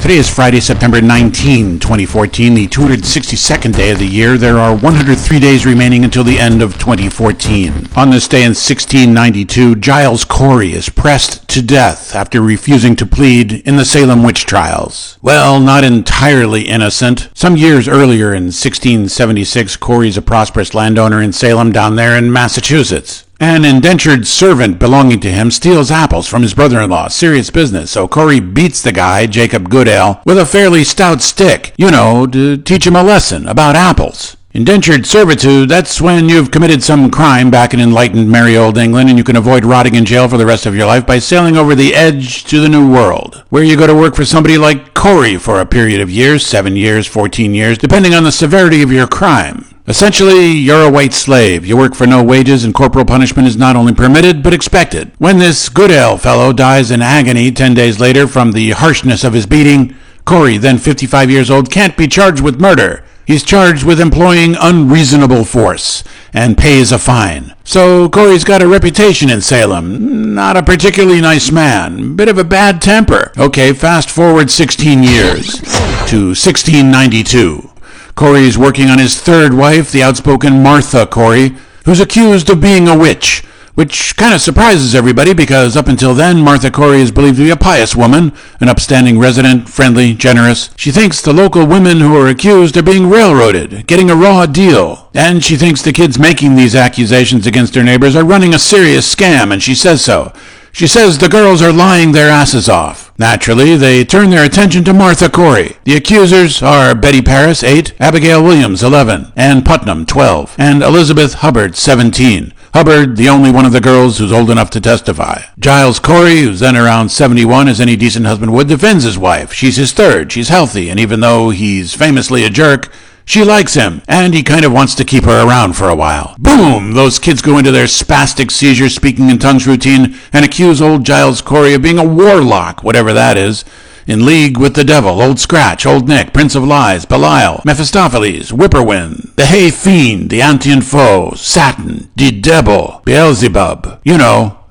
Today is Friday, September 19, 2014, the 262nd day of the year. There are 103 days remaining until the end of 2014. On this day in 1692, Giles Corey is pressed to death after refusing to plead in the Salem witch trials. Well, not entirely innocent. Some years earlier, in 1676, Corey's a prosperous landowner in Salem down there in Massachusetts. An indentured servant belonging to him steals apples from his brother-in-law. Serious business. So Corey beats the guy, Jacob Goodale, with a fairly stout stick, to teach him a lesson about apples. Indentured servitude, that's when you've committed some crime back in enlightened merry old England and you can avoid rotting in jail for the rest of your life by sailing over the edge to the New World, where you go to work for somebody like Corey for a period of years, 7 years, 14 years, depending on the severity of your crime. Essentially, you're a white slave. You work for no wages, and corporal punishment is not only permitted, but expected. When this Goodale fellow dies in agony 10 days later from the harshness of his beating, Corey, then 55 years old, can't be charged with murder. He's charged with employing unreasonable force and pays a fine. So Corey's got a reputation in Salem. Not a particularly nice man. Bit of a bad temper. Okay, fast forward 16 years to 1692. Corey's working on his third wife, the outspoken Martha Corey, who's accused of being a witch, which kind of surprises everybody because up until then, Martha Corey is believed to be a pious woman, an upstanding resident, friendly, generous. She thinks the local women who are accused are being railroaded, getting a raw deal. And she thinks the kids making these accusations against her neighbors are running a serious scam, and she says so. She says the girls are lying their asses off. Naturally, they turn their attention to Martha Corey. The accusers are Betty Paris, 8, Abigail Williams, 11, Ann Putnam, 12, and Elizabeth Hubbard, 17. Hubbard, the only one of the girls who's old enough to testify. Giles Corey, who's then around 71, as any decent husband would, defends his wife. She's his third, she's healthy, and even though he's famously a jerk, she likes him, and he kind of wants to keep her around for a while. Boom! Those kids go into their spastic seizure speaking in tongues routine and accuse old Giles Corey of being a warlock, whatever that is, in league with the devil, Old Scratch, Old Nick, Prince of Lies, Belial, Mephistopheles, Whippoorwind, the Hay Fiend, the Antient Foe, Satan, the Devil, Beelzebub.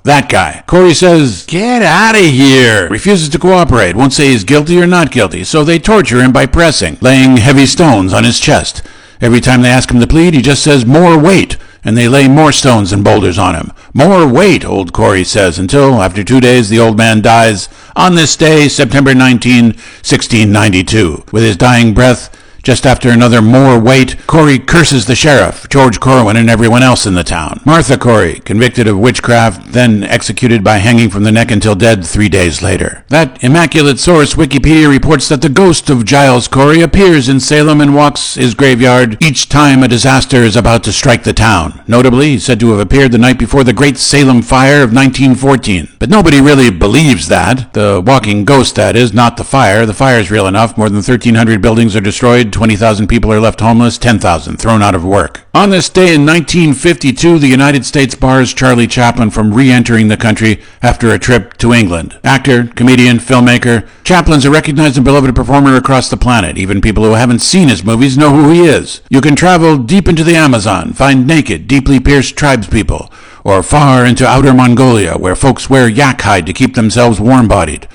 That guy. Corey says, "Get out of here!" Refuses to cooperate, won't say he's guilty or not guilty, so they torture him by pressing, laying heavy stones on his chest. Every time they ask him to plead, he just says, "More weight," and they lay more stones and boulders on him. "More weight," old Corey says, until, after 2 days, the old man dies on this day, September 19, 1692. With his dying breath, just after another more weight, Corey curses the sheriff, George Corwin, and everyone else in the town. Martha Corey, convicted of witchcraft, then executed by hanging from the neck until dead 3 days later. That immaculate source, Wikipedia, reports that the ghost of Giles Corey appears in Salem and walks his graveyard each time a disaster is about to strike the town. Notably, he's said to have appeared the night before the Great Salem Fire of 1914. But nobody really believes that. The walking ghost, that is, not the fire. The fire's real enough. More than 1,300 buildings are destroyed. 20,000 people are left homeless, 10,000 thrown out of work. On this day in 1952, the United States bars Charlie Chaplin from re-entering the country after a trip to England. Actor, comedian, filmmaker, Chaplin's a recognized and beloved performer across the planet. Even people who haven't seen his movies know who he is. You can travel deep into the Amazon, find naked, deeply pierced tribespeople, or far into outer Mongolia, where folks wear yak hide to keep themselves warm-bodied.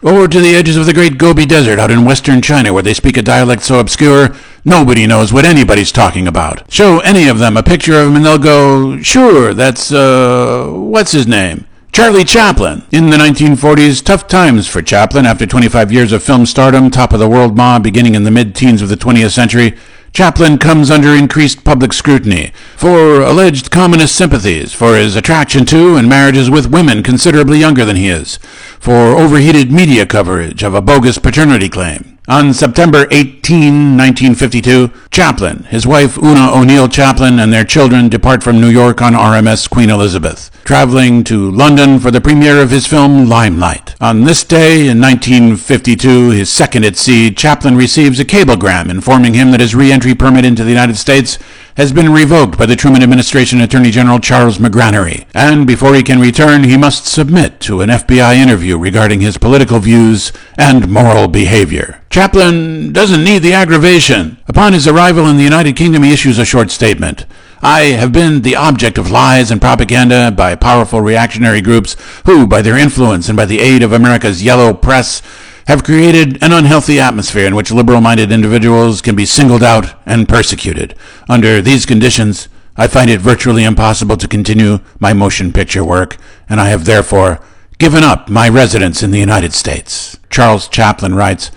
Or to the edges of the Great Gobi Desert out in western China, where they speak a dialect so obscure, nobody knows what anybody's talking about. Show any of them a picture of him and they'll go, "Sure, that's, what's his name? Charlie Chaplin." In the 1940s, tough times for Chaplin. After 25 years of film stardom, top of the world mob beginning in the mid-teens of the 20th century, Chaplin comes under increased public scrutiny for alleged communist sympathies, for his attraction to and marriages with women considerably younger than he is, for overheated media coverage of a bogus paternity claim. On September 18, 1952, Chaplin, his wife Una O'Neill Chaplin, and their children depart from New York on RMS Queen Elizabeth, traveling to London for the premiere of his film Limelight. On this day in 1952, his second at sea, Chaplin receives a cablegram informing him that his re-entry permit into the United States has been revoked by the Truman Administration Attorney General Charles McGrannery, and before he can return, he must submit to an FBI interview regarding his political views and moral behavior. Chaplin doesn't need the aggravation. Upon his arrival in the United Kingdom, he issues a short statement. "I have been the object of lies and propaganda by powerful reactionary groups who, by their influence and by the aid of America's yellow press, have created an unhealthy atmosphere in which liberal-minded individuals can be singled out and persecuted. Under these conditions, I find it virtually impossible to continue my motion picture work, and I have therefore given up my residence in the United States. Charles Chaplin writes,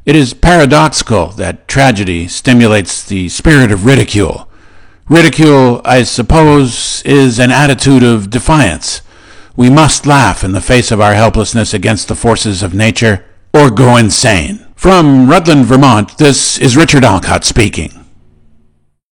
"It is paradoxical that tragedy stimulates the spirit of ridicule. Ridicule, I suppose, is an attitude of defiance. We must laugh in the face of our helplessness against the forces of nature, or go insane." From Rutland, Vermont, this is Richard Alcott speaking.